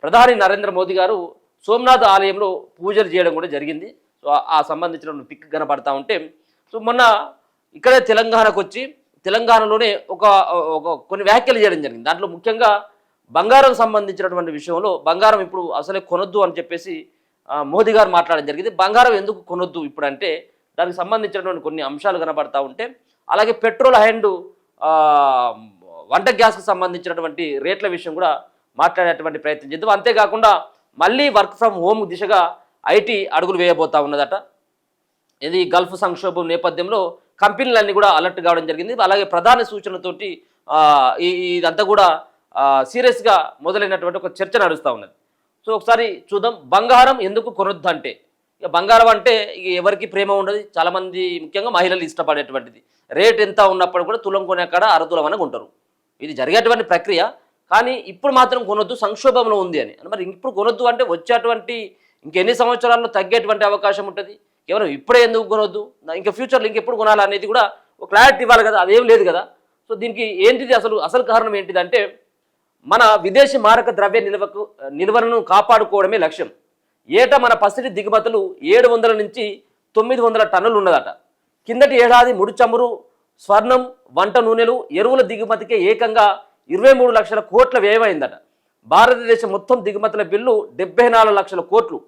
ప్రధాని నరేంద్ర మోదీ గారు సోమనాథ్ ఆలయంలో పూజలు చేయడం కూడా జరిగింది. సో ఆ సంబంధించిన పిక్ కనపడతా ఉంటే, సో మొన్న ఇక్కడే తెలంగాణకు వచ్చి తెలంగాణలోనే ఒక కొన్ని వ్యాఖ్యలు చేయడం జరిగింది. దాంట్లో ముఖ్యంగా బంగారం సంబంధించినటువంటి విషయంలో బంగారం ఇప్పుడు అసలే కొనొద్దు అని చెప్పేసి మోదీ గారు మాట్లాడడం జరిగింది. బంగారం ఎందుకు కొనొద్దు ఇప్పుడు అంటే దానికి సంబంధించినటువంటి కొన్ని అంశాలు కనబడతా ఉంటే, అలాగే పెట్రోల్ అండ్ వంట గ్యాస్కి సంబంధించినటువంటి రేట్ల విషయం కూడా మాట్లాడేటువంటి ప్రయత్నం చేద్దాం. అంతేకాకుండా మళ్ళీ వర్క్ ఫ్రమ్ హోమ్ దిశగా ఐటీ అడుగులు వేయబోతా ఉన్నదట. ఇది గల్ఫ్ సంక్షోభం నేపథ్యంలో కంపెనీలన్నీ కూడా అలర్ట్ కావడం జరిగింది. అలాగే ప్రధాన సూచనతోటి ఇదంతా కూడా సీరియస్గా మొదలైనటువంటి ఒక చర్చ నడుస్తూ ఉన్నది. సో ఒకసారి చూద్దాం, బంగారం ఎందుకు కొనొద్దు అంటే, ఇక బంగారం అంటే ఇక ఎవరికి ప్రేమ ఉండదు, చాలామంది ముఖ్యంగా మహిళలు ఇష్టపడేటువంటిది. రేట్ ఎంత ఉన్నప్పుడు కూడా తులం కొనే కాడ అరతులం అని కొంటారు. ఇది జరిగేటువంటి ప్రక్రియ. కానీ ఇప్పుడు మాత్రం కొనొద్దు, సంక్షోభంలో ఉంది అని. మరి ఇప్పుడు కొనొద్దు అంటే వచ్చేటువంటి ఇంకెన్ని సంవత్సరాల్లో తగ్గేటువంటి అవకాశం ఉంటుంది. కేవలం ఇప్పుడే ఎందుకు కొనొద్దు, ఇంకా ఫ్యూచర్లో ఇంకెప్పుడు కొనాలి అనేది కూడా ఒక క్లారిటీ ఇవ్వాలి కదా, అదేం లేదు కదా. సో దీనికి ఏంటిది అసలు కారణం ఏంటిదంటే, మన విదేశీ మారక ద్రవ్య నిల్వలను కాపాడుకోవడమే లక్ష్యం. ఏటా మన పసిడి దిగుమతులు 700 నుంచి 900 టన్నులు ఉన్నదట. కిందటి ఏడాది ముడి చమురు, స్వర్ణం, వంట నూనెలు, ఎరువుల దిగుమతికే ఏకంగా 23 లక్షల కోట్ల వ్యయమైందట. భారతదేశం మొత్తం దిగుమతుల బిల్లు 74 లక్షల కోట్లు.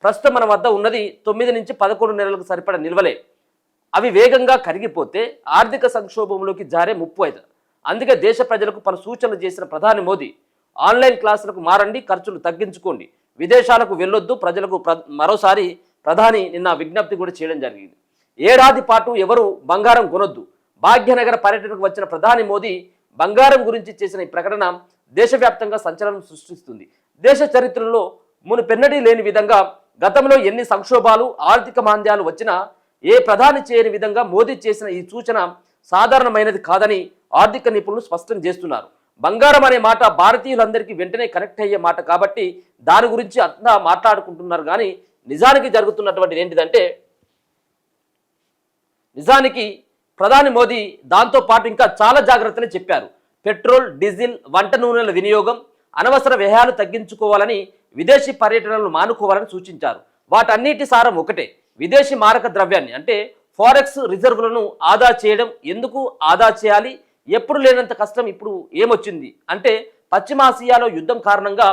ప్రస్తుతం మన వద్ద ఉన్నది 9 నుంచి 11 నెలలకు సరిపడ నిల్వలే. అవి వేగంగా కరిగిపోతే ఆర్థిక సంక్షోభంలోకి జారే ముప్పు అవుతుంది. అందుకే దేశ ప్రజలకు పలు సూచనలు చేసిన ప్రధాని మోదీ, ఆన్లైన్ క్లాసులకు మారండి, ఖర్చులు తగ్గించుకోండి, విదేశాలకు వెళ్ళొద్దు ప్రజలకు మరోసారి ప్రధాని నిన్న విజ్ఞప్తి కూడా చేయడం జరిగింది. ఏడాది పాటు ఎవరు బంగారం కొనొద్దు. భాగ్యనగర పర్యటనకు వచ్చిన ప్రధాని మోదీ బంగారం గురించి చేసిన ఈ ప్రకటన దేశవ్యాప్తంగా సంచలనం సృష్టిస్తుంది. దేశ చరిత్రలో మునుపెన్నడీ లేని విధంగా గతంలో ఎన్ని సంక్షోభాలు, ఆర్థిక మాంద్యాలు వచ్చినా ఏ ప్రధాని చేయని విధంగా మోదీ చేసిన ఈ సూచన సాధారణమైనది కాదని ఆర్థిక నిపుణులు స్పష్టం చేస్తున్నారు. బంగారం అనే మాట భారతీయులందరికీ వెంటనే కనెక్ట్ అయ్యే మాట కాబట్టి దాని గురించి అంతా మాట్లాడుకుంటున్నారు. కానీ నిజానికి జరుగుతున్నటువంటిది ఏంటిదంటే, నిజానికి ప్రధాని మోదీ దాంతో పాటు ఇంకా చాలా జాగ్రత్తలు చెప్పారు. పెట్రోల్, డీజిల్, వంట నూనెల వినియోగం, అనవసర వ్యయాలు తగ్గించుకోవాలని, విదేశీ పర్యటనలు మానుకోవాలని సూచించారు. వాటన్నిటి సారం ఒకటే, విదేశీ మారక ద్రవ్యాన్ని అంటే ఫారెక్స్ రిజర్వులను ఆదా చేయడం. ఎందుకు ఆదా చేయాలి? ఎప్పుడు లేనంత కష్టం ఇప్పుడు ఏమొచ్చింది అంటే, పశ్చిమాసియాలో యుద్ధం కారణంగా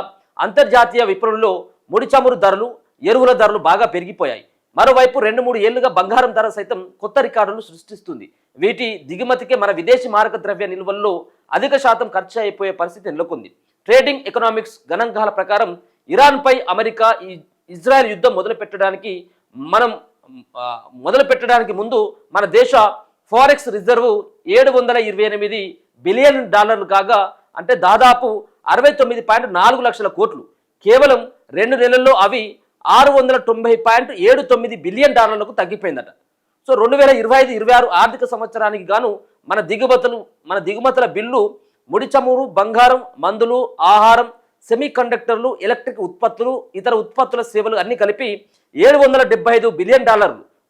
అంతర్జాతీయ విపణుల్లో ముడి చమురు ధరలు, ఎరువుల ధరలు బాగా పెరిగిపోయాయి. మరోవైపు 2-3 ఏళ్లుగా బంగారం ధర సైతం కొత్త రికార్డులు సృష్టిస్తుంది. వీటి దిగుమతికే మన విదేశీ మారక ద్రవ్య నిల్వల్లో అధిక శాతం ఖర్చు అయిపోయే పరిస్థితి నెలకొంది. ట్రేడింగ్ ఎకనామిక్స్ గణాంకాల ప్రకారం ఇరాన్పై అమెరికా, ఇజ్రాయెల్ యుద్ధం మొదలు పెట్టడానికి ముందు మన దేశ ఫారెక్స్ రిజర్వ్ $728 బిలియన్ కాగా, అంటే దాదాపు 69.4 లక్షల కోట్లు. కేవలం 2 నెలల్లో అవి $690.79 బిలియన్ తగ్గిపోయిందట. సో 2025-26 ఆర్థిక సంవత్సరానికి గాను మన దిగుమతుల బిల్లు ముడి చమురు, బంగారం, మందులు, ఆహారం, సెమీ కండక్టర్లు, ఎలక్ట్రిక్ ఉత్పత్తులు, ఇతర ఉత్పత్తుల సేవలు అన్ని కలిపి $775 బిలియన్,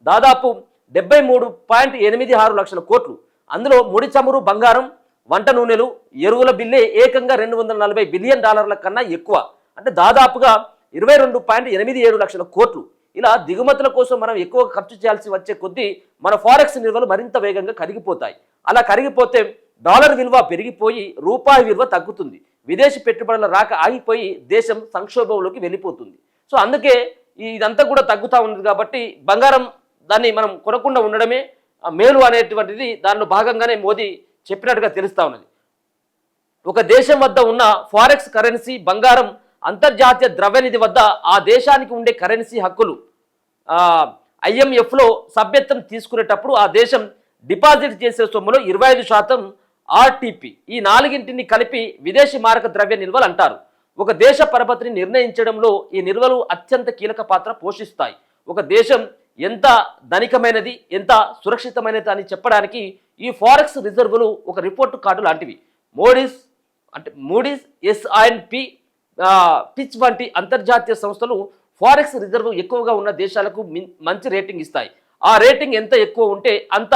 దాదాపు 73.86 లక్షల కోట్లు. అందులో ముడి చమురు, బంగారం, వంట నూనెలు, ఎరువుల బిల్లే ఏకంగా $240 బిలియన్ కన్నా ఎక్కువ, అంటే దాదాపుగా 22.87 లక్షల కోట్లు. ఇలా దిగుమతుల కోసం మనం ఎక్కువ ఖర్చు చేయాల్సి వచ్చే కొద్దీ మన ఫారెక్స్ నిల్వలు మరింత వేగంగా కరిగిపోతాయి. అలా కరిగిపోతే డాలర్ విలువ పెరిగిపోయి రూపాయి విలువ తగ్గుతుంది. విదేశీ పెట్టుబడుల రాక ఆగిపోయి దేశం సంక్షోభంలోకి వెళ్ళిపోతుంది. సో అందుకే ఇదంతా కూడా తగ్గుతూ ఉంది. కాబట్టి బంగారం దాన్ని మనం కొనకుండా ఉండడమే మేలు అనేటువంటిది దానిలో భాగంగానే మోదీ చెప్పినట్టుగా తెలుస్తూ ఉన్నది. ఒక దేశం వద్ద ఉన్న ఫారెక్స్ కరెన్సీ బంగారం అంతర్జాతీయ ద్రవ్యనిధి వద్ద ఆ దేశానికి ఉండే కరెన్సీ హక్కులు IMFలో సభ్యత్వం తీసుకునేటప్పుడు ఆ దేశం డిపాజిట్ చేసే సొమ్ములో 25% RTP, ఈ నాలుగింటిని కలిపి విదేశీ మారక ద్రవ్య నిల్వలు అంటారు. ఒక దేశ పరపతిని నిర్ణయించడంలో ఈ నిల్వలు అత్యంత కీలక పాత్ర పోషిస్తాయి. ఒక దేశం ఎంత ధనికమైనది, ఎంత సురక్షితమైనది అని చెప్పడానికి ఈ ఫారెక్స్ రిజర్వులు ఒక రిపోర్టు కార్డు లాంటివి. మూడీస్, S&P, పిచ్ వంటి అంతర్జాతీయ సంస్థలు ఫారెక్స్ రిజర్వ్ ఎక్కువగా ఉన్న దేశాలకు మంచి రేటింగ్ ఇస్తాయి. ఆ రేటింగ్ ఎంత ఎక్కువ ఉంటే అంత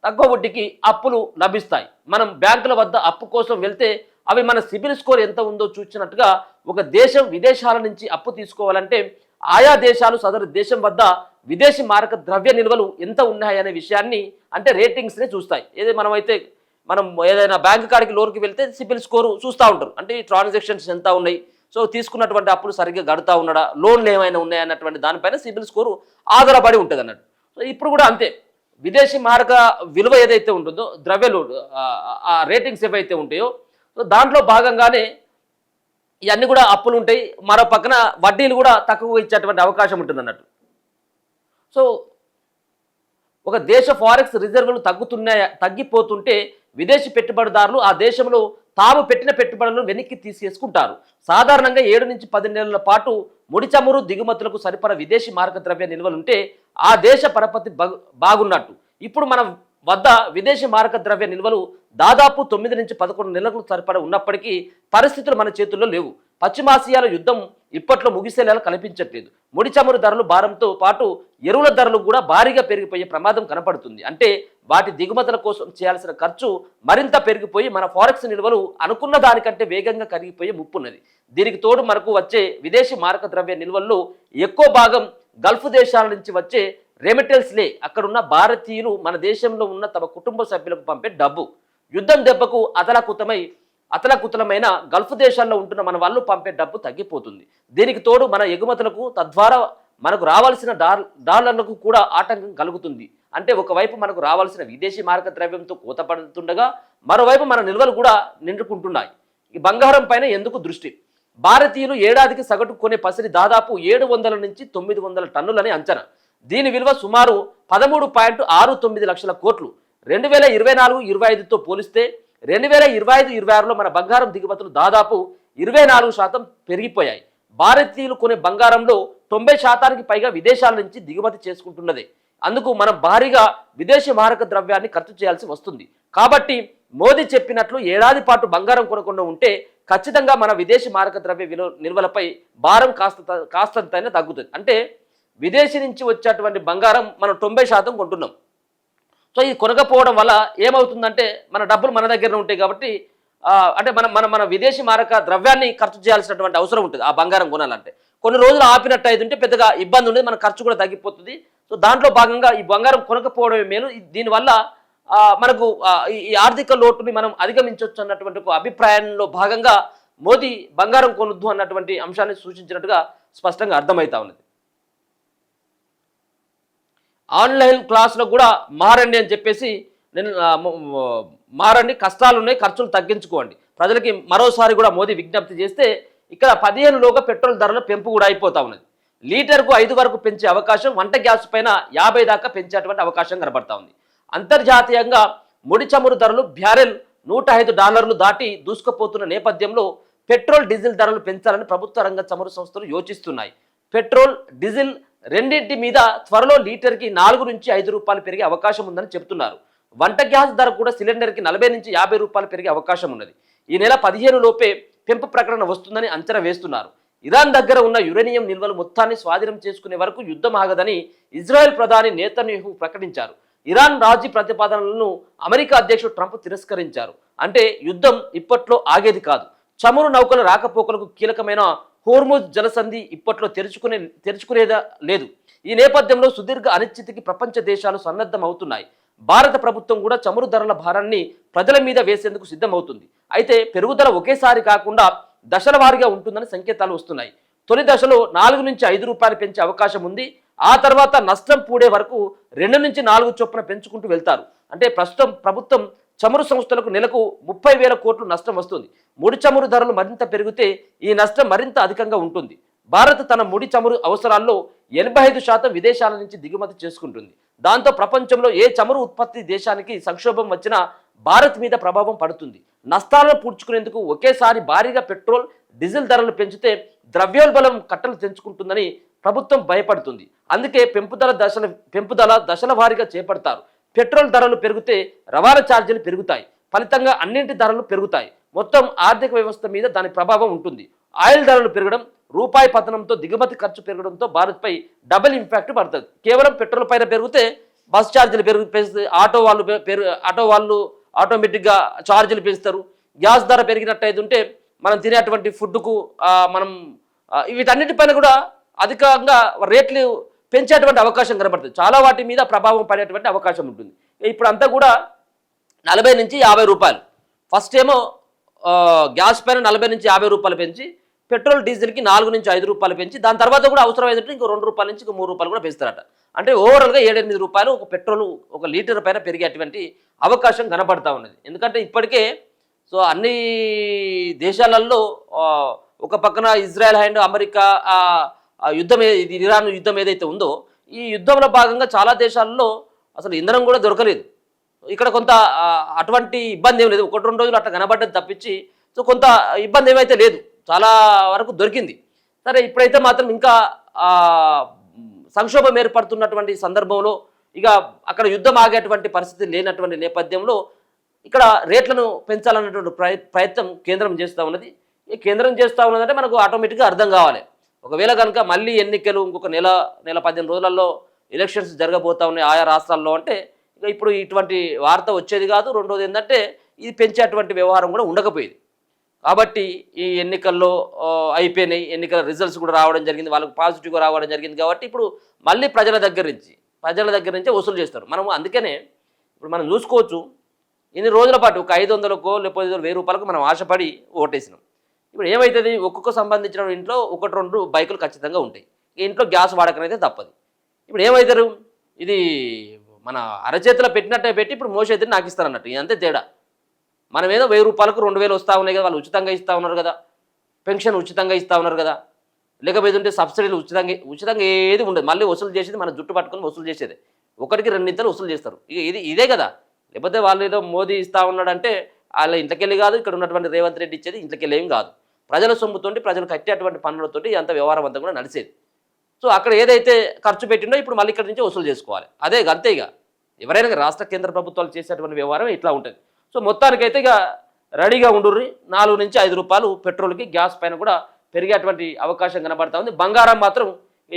తక్కువ వడ్డీకి అప్పులు లభిస్తాయి. మనం బ్యాంకుల వద్ద అప్పు కోసం వెళ్తే అవి మన సిబిల్ స్కోర్ ఎంత ఉందో చూసినట్టుగా ఒక దేశం విదేశాల నుంచి అప్పు తీసుకోవాలంటే ఆయా దేశాలు సదరు దేశం వద్ద విదేశీ మారక ద్రవ్య నిల్వలు ఎంత ఉన్నాయనే విషయాన్ని అంటే రేటింగ్స్నే చూస్తాయి. మనం ఏదైనా బ్యాంకు కాడికి లోన్కి వెళ్తే సిబిల్ స్కోరు చూస్తూ ఉంటారు. అంటే ఈ ట్రాన్సాక్షన్స్ ఎంత ఉన్నాయి, సో తీసుకున్నటువంటి అప్పులు సరిగ్గా గడుతూ ఉన్నాడా, లోన్లు ఏమైనా ఉన్నాయా అన్నటువంటి దానిపైన సిబిల్ స్కోరు ఆధారపడి ఉంటుంది అన్నట్టు. సో ఇప్పుడు కూడా అంతే, విదేశీ మారక విలువ ఏదైతే ఉంటుందో ద్రవ్యలు ఆ రేటింగ్స్ ఏవైతే ఉంటాయో సో దాంట్లో భాగంగానే ఇవన్నీ కూడా అప్పులు ఉంటాయి. మరో పక్కన వడ్డీలు కూడా తక్కువ ఇచ్చేటువంటి అవకాశం ఉంటుంది అన్నట్టు. సో ఒక దేశ ఫారెక్స్ రిజర్వులు తగ్గిపోతుంటే విదేశీ పెట్టుబడిదారులు ఆ దేశంలో తాము పెట్టిన పెట్టుబడులను వెనక్కి తీసేసుకుంటారు. సాధారణంగా 7 నుంచి 10 నెలల పాటు ముడి చమురు దిగుమతులకు సరిపడ విదేశీ మారక ద్రవ్య నిల్వలుంటే ఆ దేశ పరపతి బాగున్నట్టు. ఇప్పుడు మన వద్ద విదేశీ మారక ద్రవ్య నిల్వలు దాదాపు 9 నుంచి 11 నెలలకు సరిపడ ఉన్నప్పటికీ పరిస్థితులు మన చేతుల్లో లేవు. పశ్చిమాసియాల యుద్ధం ఇప్పట్లో ముగిసేలా కనిపించట్లేదు. ముడి చమురు ధరలు భారంతో పాటు ఎరువుల ధరలు కూడా భారీగా పెరిగిపోయే ప్రమాదం కనపడుతుంది. అంటే వాటి దిగుమతుల కోసం చేయాల్సిన ఖర్చు మరింత పెరిగిపోయి మన ఫారెక్స్ నిల్వలు అనుకున్న దానికంటే వేగంగా కరిగిపోయే ముప్పున్నది. దీనికి తోడు మనకు వచ్చే విదేశీ మారక ద్రవ్య నిల్వల్లో ఎక్కువ భాగం గల్ఫ్ దేశాల నుంచి వచ్చే రెమిటెన్స్లే. అక్కడున్న భారతీయులు మన దేశంలో ఉన్న తమ కుటుంబ సభ్యులకు పంపే డబ్బు. యుద్ధం దెబ్బకు అతలకుతలమైన గల్ఫ్ దేశాల్లో ఉంటున్న మన వాళ్ళు పంపే డబ్బు తగ్గిపోతుంది. దీనికి తోడు మన ఎగుమతులకు తద్వారా మనకు రావాల్సిన డాలర్లకు కూడా ఆటంకం కలుగుతుంది. అంటే ఒకవైపు మనకు రావాల్సిన విదేశీ మారక ద్రవ్యంతో కోత పడుతుండగా మరోవైపు మన నిల్వలు కూడా నిండుకుంటున్నాయి. ఈ బంగారం పైన ఎందుకు దృష్టి? భారతీయులు ఏడాదికి సగటు కొనే పసిడి దాదాపు 700 నుంచి 900 టన్నులని అంచనా. దీని విలువ సుమారు 13.69 లక్షల కోట్లు. 2024-25తో పోలిస్తే 2025-26లో మన బంగారం దిగుమతులు దాదాపు 24% పెరిగిపోయాయి. భారతీయులు కొనే బంగారంలో 90% పైగా విదేశాల నుంచి దిగుమతి చేసుకుంటున్నదే. అందుకు మనం భారీగా విదేశీ మారక ద్రవ్యాన్ని ఖర్చు చేయాల్సి వస్తుంది. కాబట్టి మోదీ చెప్పినట్లు ఏడాది పాటు బంగారం కొనకుండా ఉంటే ఖచ్చితంగా మన విదేశీ మారక ద్రవ్య నిల్వలపై భారం కాస్తంతైనా తగ్గుతుంది. అంటే విదేశీ నుంచి వచ్చేటువంటి బంగారం మనం 90% కొంటున్నాం. సో ఇది కొనకపోవడం వల్ల ఏమవుతుందంటే మన డబ్బులు మన దగ్గర ఉంటాయి కాబట్టి అంటే మన విదేశీ మారక ద్రవ్యాన్ని ఖర్చు చేయాల్సినటువంటి అవసరం ఉంటుంది. ఆ బంగారం కొనాలంటే కొన్ని రోజులు ఆపినట్టు అయితే ఉంటే పెద్దగా ఇబ్బంది ఉండేది, మన ఖర్చు కూడా తగ్గిపోతుంది. సో దాంట్లో భాగంగా ఈ బంగారం కొనకపోవడమే మేలు. దీనివల్ల మనకు ఈ ఆర్థిక లోటుని మనం అధిగమించవచ్చు అన్నటువంటి ఒక అభిప్రాయంలో భాగంగా మోదీ బంగారం కొనొద్దు అన్నటువంటి అంశాన్ని సూచించినట్టుగా స్పష్టంగా అర్థమవుతా ఉన్నది. ఆన్లైన్ క్లాసులో కూడా మారండి అని చెప్పేసి మారండి, కష్టాలు ఉన్నాయి, ఖర్చులు తగ్గించుకోండి. ప్రజలకి మరోసారి కూడా మోదీ విజ్ఞప్తి చేస్తే ఇక్కడ 15లోగా పెట్రోల్ ధరల పెంపు కూడా అయిపోతా ఉన్నది. లీటర్కు 5 వరకు పెంచే అవకాశం, వంట గ్యాస్ పైన 50 దాకా పెంచేటువంటి అవకాశం కనబడతా ఉంది. అంతర్జాతీయంగా ముడి చమురు ధరలు బ్యారెల్ $105 దాటి దూసుకుపోతున్న నేపథ్యంలో పెట్రోల్ డీజిల్ ధరలు పెంచాలని ప్రభుత్వ రంగ చమురు సంస్థలు యోచిస్తున్నాయి. పెట్రోల్ డీజిల్ రెండింటి మీద త్వరలో లీటర్కి 4 నుంచి 5 రూపాయలు పెరిగే అవకాశం ఉందని చెబుతున్నారు. వంట గ్యాస్ ధర కూడా సిలిండర్కి 40 నుంచి 50 రూపాయలు పెరిగే అవకాశం ఉన్నది. ఈ నెల 15 లోపే పెంపు ప్రకటన వస్తుందని అంచనా వేస్తున్నారు. ఇరాన్ దగ్గర ఉన్న యురేనియం నిల్వలు మొత్తాన్ని స్వాధీనం చేసుకునే వరకు యుద్ధం ఆగదని ఇజ్రాయెల్ ప్రధాని నేతన్యాహు ప్రకటించారు. ఇరాన్ రాజీ ప్రతిపాదనలను అమెరికా అధ్యక్షుడు ట్రంప్ తిరస్కరించారు. అంటే యుద్ధం ఇప్పట్లో ఆగేది కాదు. చమురు నౌకల రాకపోకలకు కీలకమైన హోర్ముజ్ జలసంధి ఇప్పట్లో తెరుచుకునేదా లేదు. ఈ నేపథ్యంలో సుదీర్ఘ అనిశ్చితికి ప్రపంచ దేశాలు సన్నద్ధం అవుతున్నాయి. భారత ప్రభుత్వం కూడా చమురు ధరల భారాన్ని ప్రజల మీద వేసేందుకు సిద్ధమవుతుంది. అయితే పెరుగుదల ఒకేసారి కాకుండా దశల వారీగా ఉంటుందని సంకేతాలు వస్తున్నాయి. తొలి దశలో 4 నుంచి 5 రూపాయలు పెంచే అవకాశం ఉంది. ఆ తర్వాత నష్టం పూడే వరకు 2 నుంచి 4 చొప్పున పెంచుకుంటూ వెళ్తారు. అంటే ప్రస్తుతం ప్రభుత్వం చమురు సంస్థలకు నెలకు 30,000 కోట్లు నష్టం వస్తుంది. ముడి చమురు ధరలు మరింత పెరిగితే ఈ నష్టం మరింత అధికంగా ఉంటుంది. భారత్ తన ముడి చమురు అవసరాల్లో 85% విదేశాల నుంచి దిగుమతి చేసుకుంటుంది. దాంతో ప్రపంచంలో ఏ చమురు ఉత్పత్తి దేశానికి సంక్షోభం వచ్చినా భారత్ మీద ప్రభావం పడుతుంది. నష్టాలను పూడ్చుకునేందుకు ఒకేసారి భారీగా పెట్రోల్ డీజిల్ ధరలు పెంచితే ద్రవ్యోల్బలం కట్టలు తెంచుకుంటుందని ప్రభుత్వం భయపడుతుంది. అందుకే పెంపుదల దశల వారీగా చేపడతారు. పెట్రోల్ ధరలు పెరిగితే రవాణా ఛార్జీలు పెరుగుతాయి. ఫలితంగా అన్నింటి ధరలు పెరుగుతాయి. మొత్తం ఆర్థిక వ్యవస్థ మీద దాని ప్రభావం ఉంటుంది. ఆయిల్ ధరలు పెరగడం, రూపాయి పతనంతో దిగుమతి ఖర్చు పెరగడంతో భారత్పై డబుల్ ఇంపాక్ట్ పడుతుంది. కేవలం పెట్రోల్ పైన పెరిగితే బస్ ఛార్జీలు పెరిగితే ఆటో వాళ్ళు ఆటోమేటిక్గా ఛార్జీలు పెంచుతారు. గ్యాస్ ధర పెరిగినట్టయితే ఉంటే మనం తినేటువంటి ఫుడ్కు మనం వీటన్నిటిపైన కూడా అధికంగా రేట్లు పెంచేటువంటి అవకాశం కనబడుతుంది. చాలా వాటి మీద ప్రభావం పడేటువంటి అవకాశం ఉంటుంది. ఇప్పుడు అంతా కూడా 40 నుంచి 50 రూపాయలు. ఫస్ట్ ఏమో గ్యాస్ పైన 40 నుంచి 50 రూపాయలు పెంచి పెట్రోల్ డీజిల్కి 4 నుంచి 5 రూపాయలు పెంచి దాని తర్వాత కూడా అవసరమైనట్టు ఇంకో 2 రూపాయల నుంచి ఇంకో 3 రూపాయలు కూడా పెంచుతారట. అంటే ఓవరాల్గా 7-8 రూపాయలు ఒక పెట్రోల్ ఒక లీటర్ పైన పెరిగేటువంటి అవకాశం కనబడతా ఉన్నది. ఎందుకంటే ఇప్పటికే సో అన్ని దేశాలలో ఒక పక్కన ఇజ్రాయెల్ అండ్ అమెరికా యుద్ధం ఇరాన్ యుద్ధం ఏదైతే ఉందో ఈ యుద్ధంలో భాగంగా చాలా దేశాల్లో అసలు ఇంధనం కూడా దొరకలేదు. ఇక్కడ కొంత అటువంటి ఇబ్బంది ఏం లేదు, 1-2 రోజులు అట్లా కనబడ్డది తప్పించి సో కొంత ఇబ్బంది ఏమైతే లేదు, చాలా వరకు దొరికింది. సరే ఇప్పుడైతే మాత్రం ఇంకా సంక్షోభం ఏర్పడుతున్నటువంటి సందర్భంలో ఇక అక్కడ యుద్ధం ఆగేటువంటి పరిస్థితి లేనటువంటి నేపథ్యంలో ఇక్కడ రేట్లను పెంచాలన్నటువంటి ప్రయత్నం కేంద్రం చేస్తూ ఉన్నది. ఈ కేంద్రం చేస్తూ ఉన్నదంటే మనకు ఆటోమేటిక్గా అర్థం కావాలి. ఒకవేళ కనుక మళ్ళీ ఎన్నికలు ఇంకొక నెల 15 రోజులలో ఎలక్షన్స్ జరగబోతా ఉన్నాయి ఆయా రాష్ట్రాల్లో అంటే ఇక ఇప్పుడు ఇటువంటి వార్త వచ్చేది కాదు. రెండోది ఏంటంటే ఇది పెంచేటువంటి వ్యవహారం కూడా ఉండకపోయేది. కాబట్టి ఈ ఎన్నికల్లో అయిపోయినాయి, ఎన్నికల రిజల్ట్స్ కూడా రావడం జరిగింది, వాళ్ళకు పాజిటివ్గా రావడం జరిగింది. కాబట్టి ఇప్పుడు మళ్ళీ ప్రజల దగ్గర నుంచే వసూలు చేస్తారు. మనము అందుకనే ఇప్పుడు మనం చూసుకోవచ్చు, ఇన్ని రోజుల పాటు ఒక 500కో లేకపోతే 1000 రూపాయలకు మనం ఆశపడి ఓటేసినాం. ఇప్పుడు ఏమవుతుంది, ఒక్కొక్క సంబంధించిన ఇంట్లో 1-2 బైకులు ఖచ్చితంగా ఉంటాయి. ఈ ఇంట్లో గ్యాస్ వాడకం అయితే తప్పదు. ఇప్పుడు ఏమవుతారు, ఇది మన అరచేతిలో పెట్టినట్టే పెట్టి ఇప్పుడు మోసేది నాకు ఇస్తారన్నట్టు. ఇదంతే తేడా. మనం ఏదో 1000 రూపాయలకు 2000 వస్తూ ఉన్నాయి కదా, వాళ్ళు ఉచితంగా ఇస్తూ ఉన్నారు కదా, పెన్షన్ ఉచితంగా ఇస్తూ ఉన్నారు కదా, లేకపోతే ఉంటే సబ్సిడీలు ఉచితంగా ఏది ఉండదు. మళ్ళీ వసూలు చేసేది మన జుట్టు పట్టుకొని వసూలు చేసేది, 1-2 వసూలు చేస్తారు. ఇదే కదా. లేకపోతే వాళ్ళు ఏదో మోదీ ఇస్తూ ఉన్నాడంటే వాళ్ళ ఇంట్లోకెళ్ళి కాదు, ఇక్కడ ఉన్నటువంటి రేవంత్ రెడ్డి ఇచ్చేది ఇంట్లోకెళ్ళి ఏం కాదు. ప్రజల సొమ్ముతోటి ప్రజలు కట్టేటువంటి పన్నులతోటి అంత వ్యవహారం అంతా కూడా నడిచేది. సో అక్కడ ఏదైతే ఖర్చు పెట్టిండో ఇప్పుడు మళ్ళీ ఇక్కడ నుంచి వసూలు చేసుకోవాలి. అంతే ఇక ఎవరైనా రాష్ట్ర కేంద్ర ప్రభుత్వాలు చేసేటువంటి వ్యవహారం ఇట్లా ఉంటుంది. సో మొత్తానికైతే ఇక రెడీగా ఉండుర్రి. 4 నుంచి 5 రూపాయలు పెట్రోల్కి గ్యాస్ పైన కూడా పెరిగేటువంటి అవకాశం కనబడతా ఉంది. బంగారం మాత్రం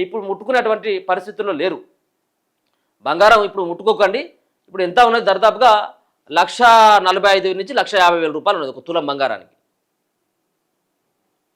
ఇప్పుడు ముట్టుకునేటువంటి పరిస్థితుల్లో లేరు. బంగారం ఇప్పుడు ముట్టుకోకండి. ఇప్పుడు ఎంత ఉన్నది, దర్దాపుగా 1,45,000 నుంచి 1,50,000 రూపాయలు ఉన్నది ఒక తులం బంగారానికి.